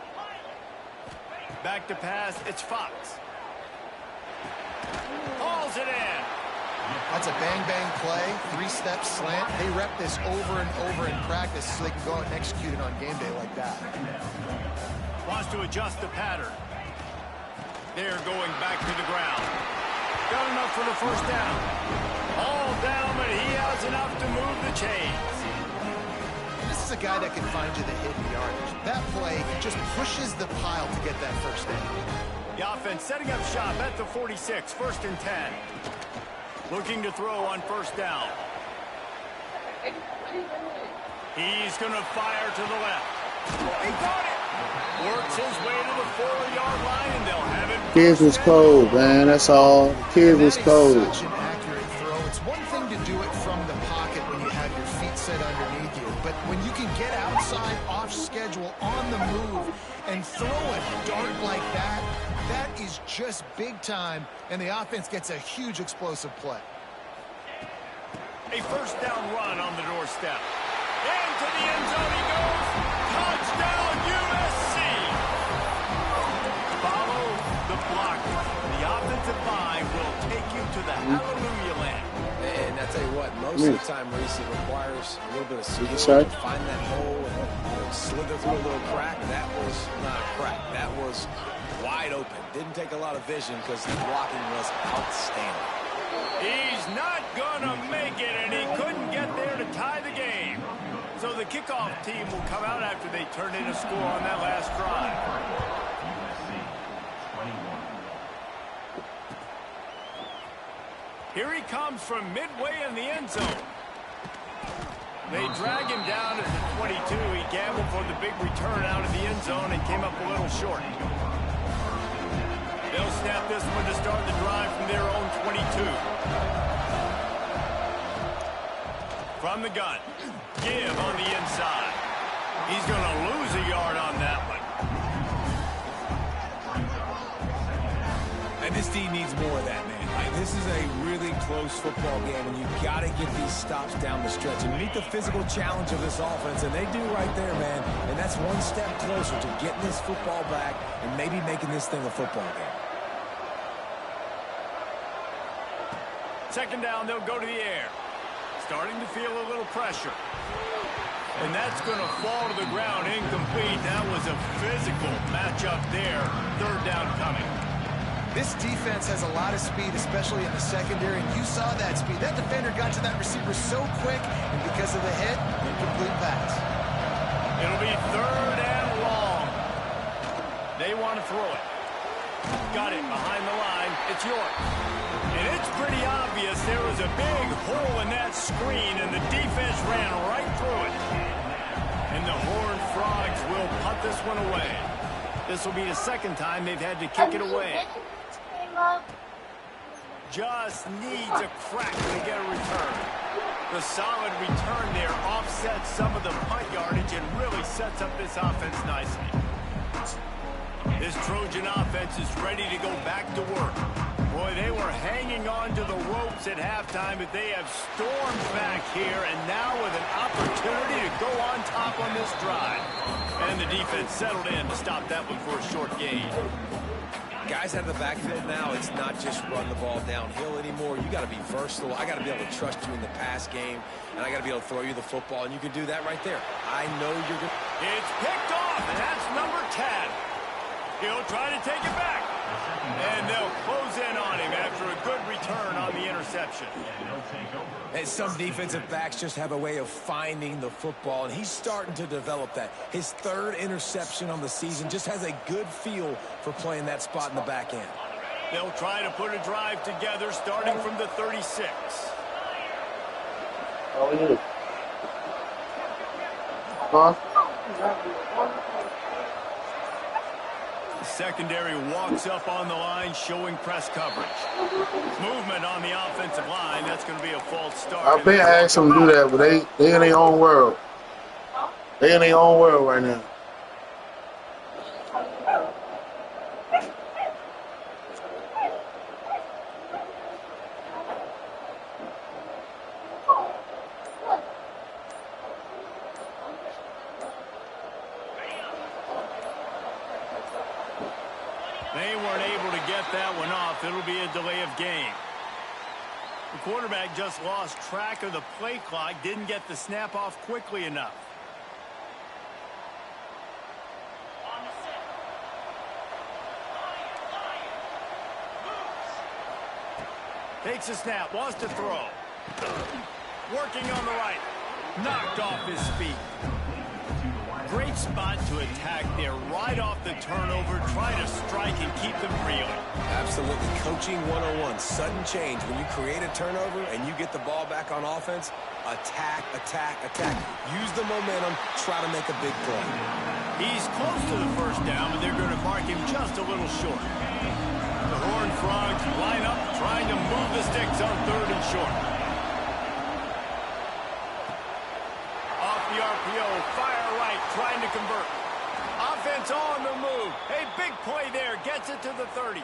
Back to pass, it's Fox. Hauls it in. That's a bang-bang play, 3-step slant. They rep this over and over in practice so they can go out and execute it on game day like that. Wants to adjust the pattern. They're going back to the ground. Got enough for the 1st down. All down, but he has enough to move the chains. This is a guy that can find you the hidden yardage. That play, he just pushes the pile to get that 1st down. The offense setting up shop at the 46, 1st and 10. Looking to throw on 1st down. He's going to fire to the left. He got it. Works his way to the 4-yard line, and they'll have it. Kids was cold, man. That's all. Kids was cold. Such an accurate throw. It's one thing to do it from the pocket when you have your feet set underneath you, but when you can get outside, off schedule, on the move, and throw a dart like that, that is just big time, and the offense gets a huge explosive play. A 1st down run on the doorstep. Into the end zone he goes. Touchdown, USC. Follow the block. The offensive line will take you to the hallelujah land. And I tell you what, most of the time, Reese, it requires a little bit of skill to find that hole and slither through a little crack. That was not a crack. That was wide open. Didn't take a lot of vision because the blocking was outstanding. He's not gonna make it, and he couldn't get there to tie the game. So the kickoff team will come out after they turn in a score on that last drive. Here he comes from midway in the end zone. They drag him down at the 22. He gambled for the big return out of the end zone and came up a little short. They'll snap this one to start the drive from their own 22. From the gun. Give on the inside. He's going to lose a yard on that one. And this team needs more of that, man. Like, This is a really close football game, and you've got to get these stops down the stretch and meet the physical challenge of this offense, and they do right there, man. And that's one step closer to getting this football back and maybe making this thing a football game. Second down, they'll go to the air. Starting to feel a little pressure. And that's going to fall to the ground incomplete. That was a physical matchup there. Third down coming. This defense has a lot of speed, especially in the secondary, and you saw that speed. That defender got to that receiver so quick, and because of the hit, incomplete pass. It'll be third and long. They want to throw it. Got it behind the line. It's York. And it's pretty obvious there was a big hole in that screen, and the defense ran right through it. And the Horned Frogs will punt this one away. This will be the second time they've had to kick it away. Just needs a crack to get a return. The solid return there offsets some of the punt yardage and really sets up this offense nicely. This Trojan offense is ready to go back to work. Boy, they were hanging on to the ropes at halftime, but they have stormed back here, and now with an opportunity to go on top on this drive. And the defense settled in to stop that one for a short gain. Guys out of the backfield now, it's not just run the ball downhill anymore. You got to be versatile. I got to be able to trust you in the pass game, and I got to be able to throw you the football, and you can do that right there. I know you're good. It's picked off, and that's number 10. He'll try to take it back. And they'll close in on him after a good return on the interception. And some defensive backs just have a way of finding the football, and he's starting to develop that. His third interception on the season just has a good feel for playing that spot in the back end. They'll try to put a drive together starting from the 36. Oh, yeah. Huh? Secondary walks up on the line, showing press coverage. Movement on the offensive line. That's going to be a false start. I bet I asked them to do that, but they in their own world. They in their own world right now. They weren't able to get that one off. It'll be a delay of game. The quarterback just lost track of the play clock, didn't get the snap off quickly enough. Takes a snap, wants to throw. Working on the right. Knocked off his feet. Great spot to attack there, right off the turnover, try to strike and keep them reeling. Absolutely. Coaching 101, sudden change. When you create a turnover and you get the ball back on offense, attack, attack, attack. Use the momentum, try to make a big play. He's close to the first down, but they're going to mark him just a little short. The Horned Frogs line up, trying to move the sticks on third and short. Off the RPO, fire right, trying to convert. Offense on the move. A big play there, gets it to the 30.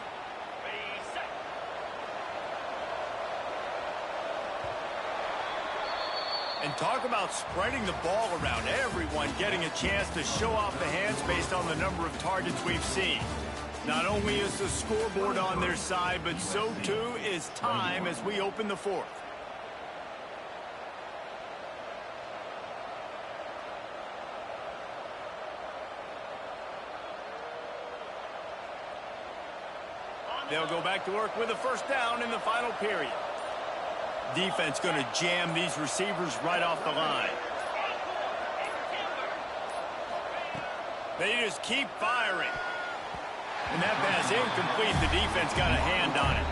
And talk about spreading the ball around. Everyone getting a chance to show off the hands based on the number of targets we've seen. Not only is the scoreboard on their side, but so too is time as we open the fourth. They'll go back to work with a first down in the final period. Defense going to jam these receivers right off the line. They just keep firing. And that pass incomplete. The defense got a hand on it.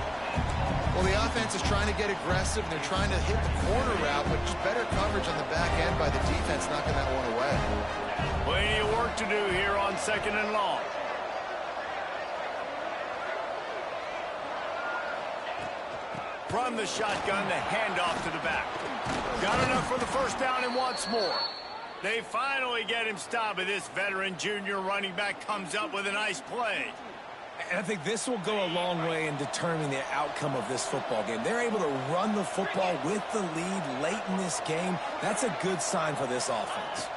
Well, the offense is trying to get aggressive, and they're trying to hit the corner route, but just better coverage on the back end by the defense knocking that one away. Plenty of work to do here on second and long. From the shotgun, the handoff to the back. Got enough for the first down and wants more. They finally get him stopped, but this veteran junior running back comes up with a nice play. And I think this will go a long way in determining the outcome of this football game. They're able to run the football with the lead late in this game. That's a good sign for this offense.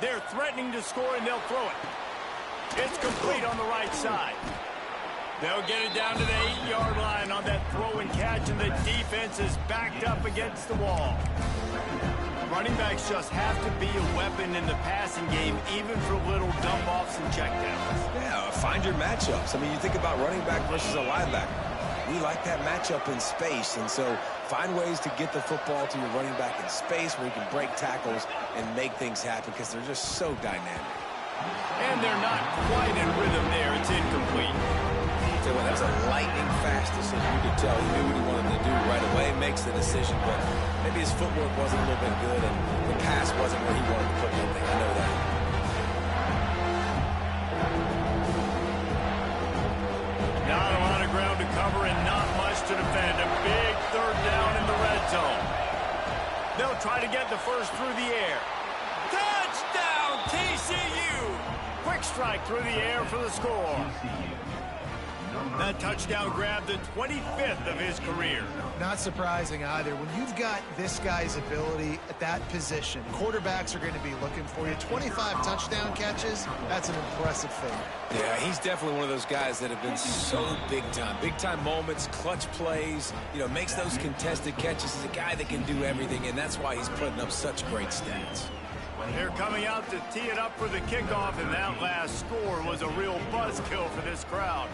They're threatening to score, and they'll throw it. It's complete on the right side. They'll get it down to the 8-yard line on that throw and catch, and the defense is backed up against the wall. Running backs just have to be a weapon in the passing game, even for little dump-offs and checkdowns. Yeah, find your matchups. I mean, you think about running back versus a linebacker. We like that matchup in space, and so find ways to get the football to your running back in space where you can break tackles and make things happen because they're just so dynamic. And they're not quite in rhythm there. It's incomplete. So that was a lightning-fast decision. You could tell he knew what he wanted to do right away, makes the decision, but maybe his footwork wasn't a little bit good and the pass wasn't where he wanted to put anything. I know that. Not a lot of ground to cover and not much to defend. A big third down in the red zone. They'll try to get the first through the air. Touchdown, TCU! Quick strike through the air for the score. That touchdown grabbed the 25th of his career. Not surprising either. When you've got this guy's ability at that position, quarterbacks are going to be looking for you. 25 touchdown catches, that's an impressive thing. Yeah, he's definitely one of those guys that have been so big time. Big time moments, clutch plays, makes those contested catches. He's a guy that can do everything, and that's why he's putting up such great stats. They're coming out to tee it up for the kickoff, and that last score was a real buzzkill for this crowd.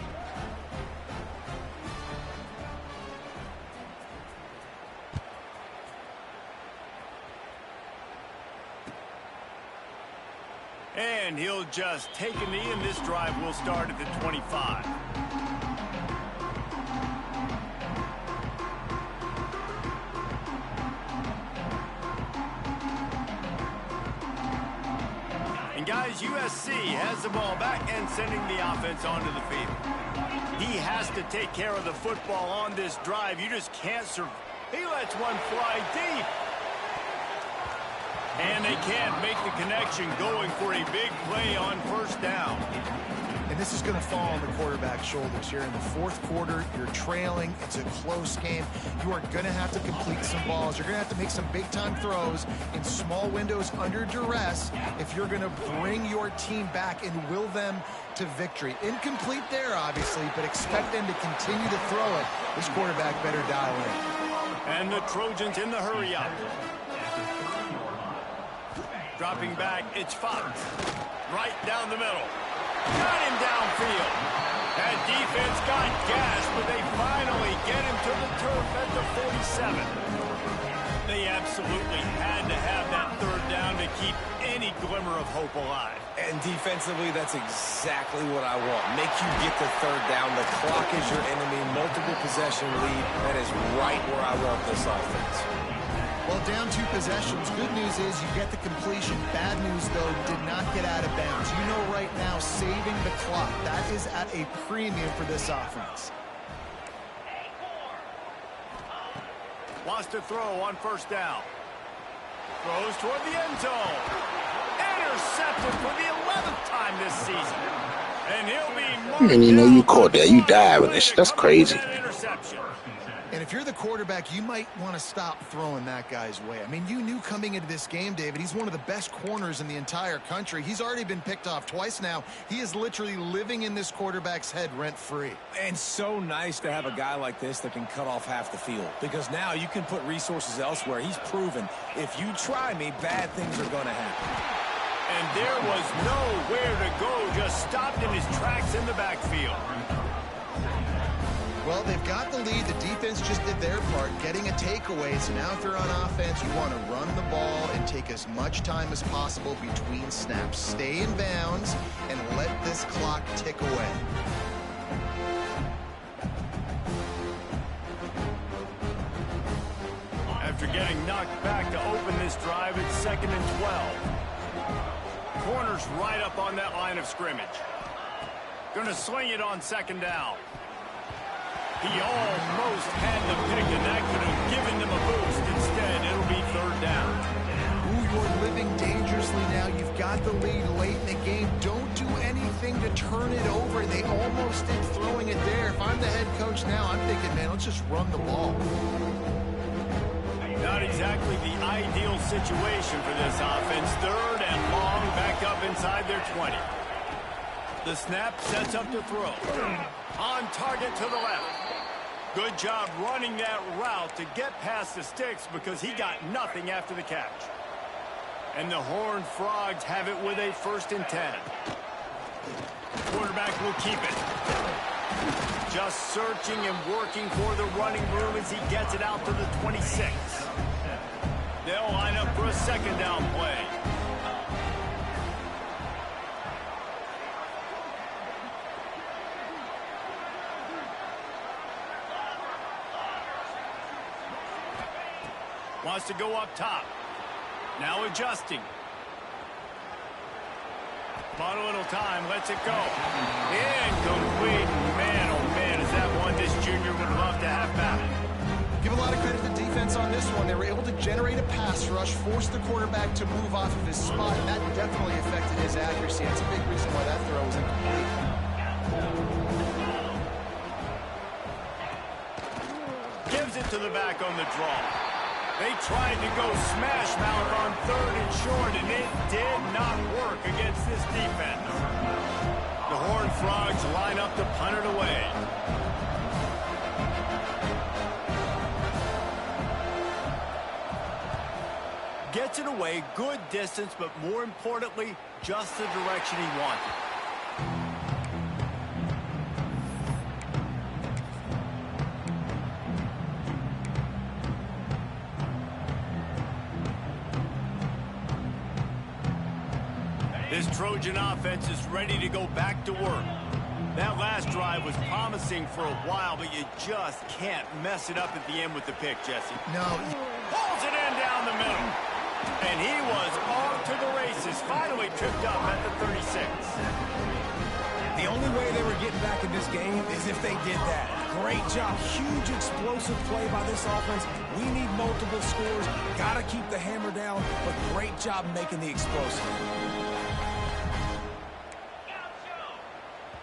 And he'll just take a knee, and this drive will start at the 25. And guys, USC has the ball back and sending the offense onto the field. He has to take care of the football on this drive. You just can't survive. He lets one fly deep. And they can't make the connection, going for a big play on first down. And this is going to fall on the quarterback's shoulders here in the fourth quarter. You're trailing. It's a close game. You are going to have to complete some balls. You're going to have to make some big-time throws in small windows under duress if you're going to bring your team back and will them to victory. Incomplete there, obviously, but expect them to continue to throw it. This quarterback better dial in. And the Trojans in the hurry-up. Dropping back, it's Fox. Right down the middle. Got him downfield. That defense got gas, but they finally get him to the turf at the 47. They absolutely had to have that third down to keep any glimmer of hope alive. And defensively, that's exactly what I want. Make you get the third down. The clock is your enemy. Multiple possession lead. That is right where I want this offense. Well, down 2 possessions. Good news is you get the completion. Bad news, though, did not get out of bounds. You know right now, saving the clock, that is at a premium for this offense. Wants to throw on first down. Throws toward the end zone. Intercepted for the 11th time this season. And he'll be... And you caught that. You died with this. That's crazy. And if you're the quarterback, you might want to stop throwing that guy's way. I mean, you knew coming into this game, David, he's one of the best corners in the entire country. He's already been picked off twice now. He is literally living in this quarterback's head rent-free. And so nice to have a guy like this that can cut off half the field, because now you can put resources elsewhere. He's proven if you try me, bad things are going to happen. And there was nowhere to go, just stopped in his tracks in the backfield. Well, they've got the lead. The defense just did their part, getting a takeaway. So now if you're on offense, you want to run the ball and take as much time as possible between snaps. Stay in bounds and let this clock tick away. After getting knocked back to open this drive, it's 2nd and 12. Corner's right up on that line of scrimmage. Going to swing it on 2nd down. He almost had the pick, and that could have given them a boost. Instead, it'll be 3rd down. Ooh, you're living dangerously now. You've got the lead late in the game. Don't do anything to turn it over. They almost I'm the head coach now, I'm thinking, man, let's just run the ball. Not exactly the ideal situation for this offense. 3rd and long, back up inside their 20. The snap sets up to throw. On target to the left. Good job running that route to get past the sticks because he got nothing after the catch. And the Horned Frogs have it with a 1st and 10. Quarterback will keep it. Just searching and working for the running room as he gets it out to the 26. They'll line up for a 2nd down play. Wants to go up top. Now adjusting. Bought a little time, lets it go. Incomplete. Man, oh man, is that one this junior would love to have back. Give a lot of credit to the defense on this one. They were able to generate a pass rush, force the quarterback to move off of his spot, and that definitely affected his accuracy. That's a big reason why that throw was incomplete. Gives it to the back on the draw. They tried to go smash mouth on 3rd and short, and it did not work against this defense. The Horned Frogs line up to punt it away. Gets it away, good distance, but more importantly, just the direction he wanted. This Trojan offense is ready to go back to work. That last drive was promising for a while, but you just can't mess it up at the end with the pick, Jesse. No. Pulls it in down the middle. And he was off to the races, finally tripped up at the 36. The only way they were getting back in this game is if they did that. Great job. Huge explosive play by this offense. We need multiple scores. Got to keep the hammer down, but great job making the explosive.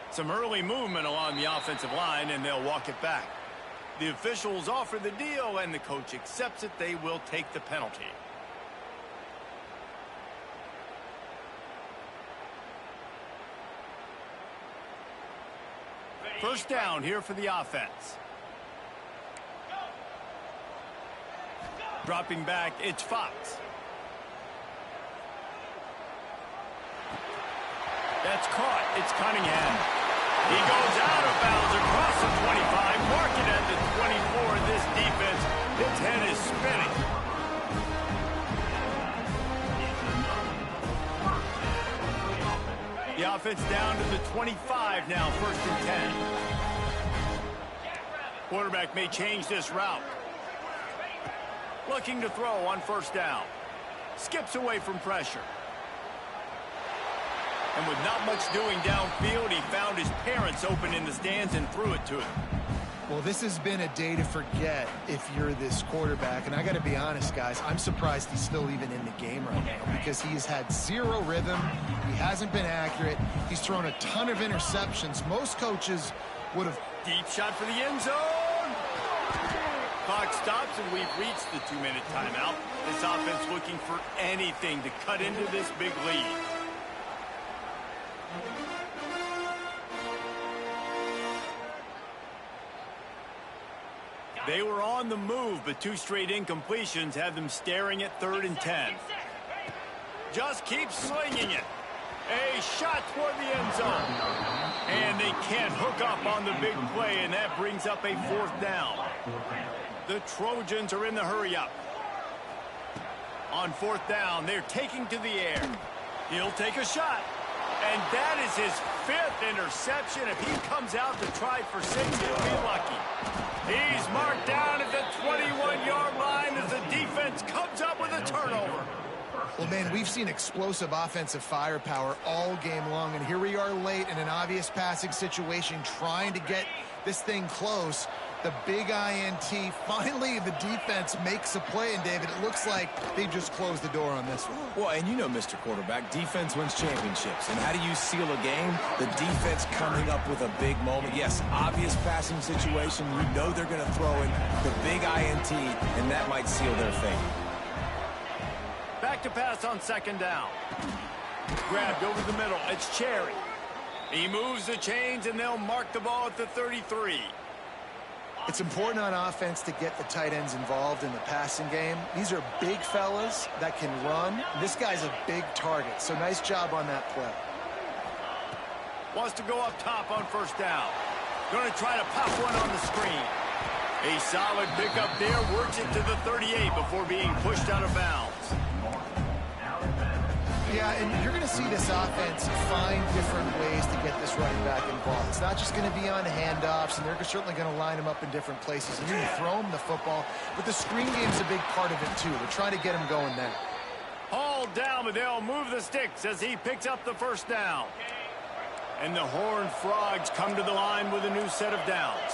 Some early movement along the offensive line, and they'll walk it back. The officials offer the deal, and the coach accepts it. They will take the penalty. First down here for the offense. Dropping back, it's Fox. That's caught. It's Cunningham. He goes out of bounds across the 25, mark it at the 24. This defense, its head is spinning. The offense down to the 25 now, 1st and 10. Quarterback may change this route. Looking to throw on 1st down. Skips away from pressure. And with not much doing downfield, he found his parents open in the stands and threw it to him. Well, this has been a day to forget if you're this quarterback. And I got to be honest, guys, I'm surprised he's still even in the game right now because he has had zero rhythm. He hasn't been accurate. He's thrown a ton of interceptions. Most coaches would have... Deep shot for the end zone. Clock stops, and we've reached the 2-minute timeout. This offense looking for anything to cut into this big lead. They were on the move, but 2 straight incompletions have them staring at 3rd and 10. Just keep slinging it. A shot toward the end zone. And they can't hook up on the big play, and that brings up a 4th down. The Trojans are in the hurry-up. On 4th down, they're taking to the air. He'll take a shot. And that is his 5th interception. If he comes out to try for 6, he'll be lucky. He's marked down at the 21-yard line as the defense comes up with a turnover. Well, man, we've seen explosive offensive firepower all game long, and here we are late in an obvious passing situation trying to get this thing close. The big INT. Finally, the defense makes a play, and David, it looks like they just closed the door on this one. Well, and you know, Mr. Quarterback, defense wins championships. And how do you seal a game? The defense coming up with a big moment. Yes, obvious passing situation. You know they're going to throw in the big INT, and that might seal their fate. Back to pass on second down. Grabbed over the middle. It's Cherry. He moves the chains, and they'll mark the ball at the 33. It's important on offense to get the tight ends involved in the passing game. These are big fellas that can run. This guy's a big target, so nice job on that play. Wants to go up top on first down. Going to try to pop one on the screen. A solid pickup there, works it to the 38 before being pushed out of bounds. Yeah, and you're going to see this offense find different ways to get this running back involved. It's not just going to be on handoffs, and they're certainly going to line him up in different places. And you can throw him the football, but the screen game's a big part of it, too. They're trying to get him going there. Hauled down, but they'll move the sticks as he picks up the first down. And the Horned Frogs come to the line with a new set of downs.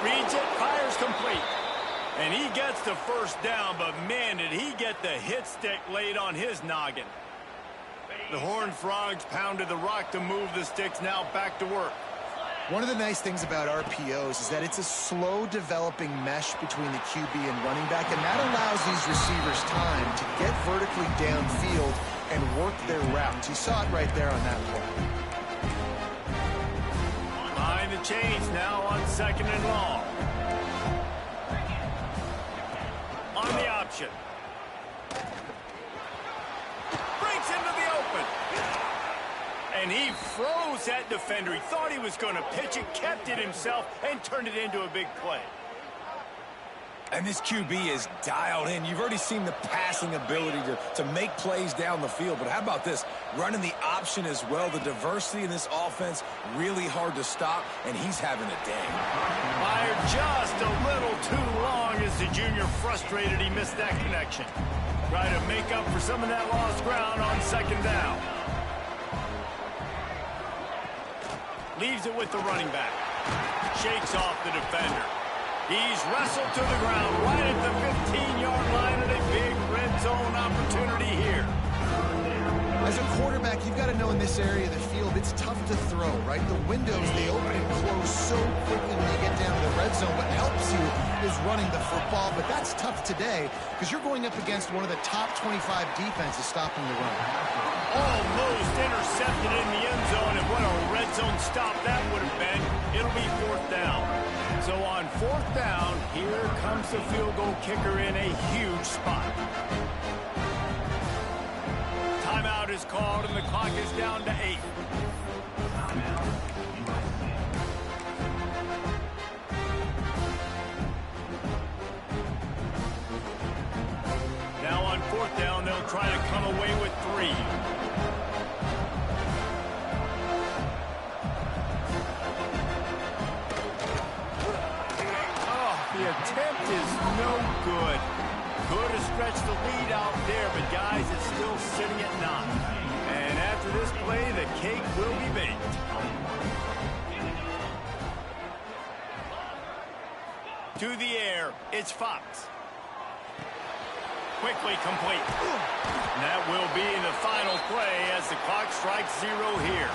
Reads it, fires complete. And he gets the first down, but man, did he get the hit stick laid on his noggin. The Horned Frogs pounded the rock to move the sticks, now back to work. One of the nice things about RPOs is that it's a slow developing mesh between the QB and running back, and that allows these receivers time to get vertically downfield and work their routes. You saw it right there on that play. Behind the chains now on second and long. On the option. Breaks into the open. And he froze that defender. He thought he was going to pitch it, kept it himself, and turned it into a big play. And this QB is dialed in. You've already seen the passing ability to make plays down the field. But how about this? Running the option as well. The diversity in this offense, really hard to stop, and he's having a day. Fired just a little too long as the junior frustrated he missed that connection. Try to make up for some of that lost ground on second down. Leaves it with the running back. Shakes off the defender. He's wrestled to the ground right at the 15-yard line, and a big red zone opportunity here. As a quarterback, you've got to know in this area of the field, it's tough to throw, right? The windows, they open and close so quickly when you get down to the red zone. What helps you is running the football, but that's tough today because you're going up against one of the top 25 defenses stopping the run. Almost intercepted in the end zone, and what a red zone stop that would have been. It'll be fourth down. So on fourth down, here comes the field goal kicker in a huge spot. Timeout is called, and the clock is down to 8. Now on fourth down, they'll try to come away with 3. The attempt is no good. Could have stretched the lead out there, but guys, it's still sitting at 9. And after this play, the cake will be baked. To the air, it's Fox. Quickly complete. And that will be the final play as the clock strikes 0 here.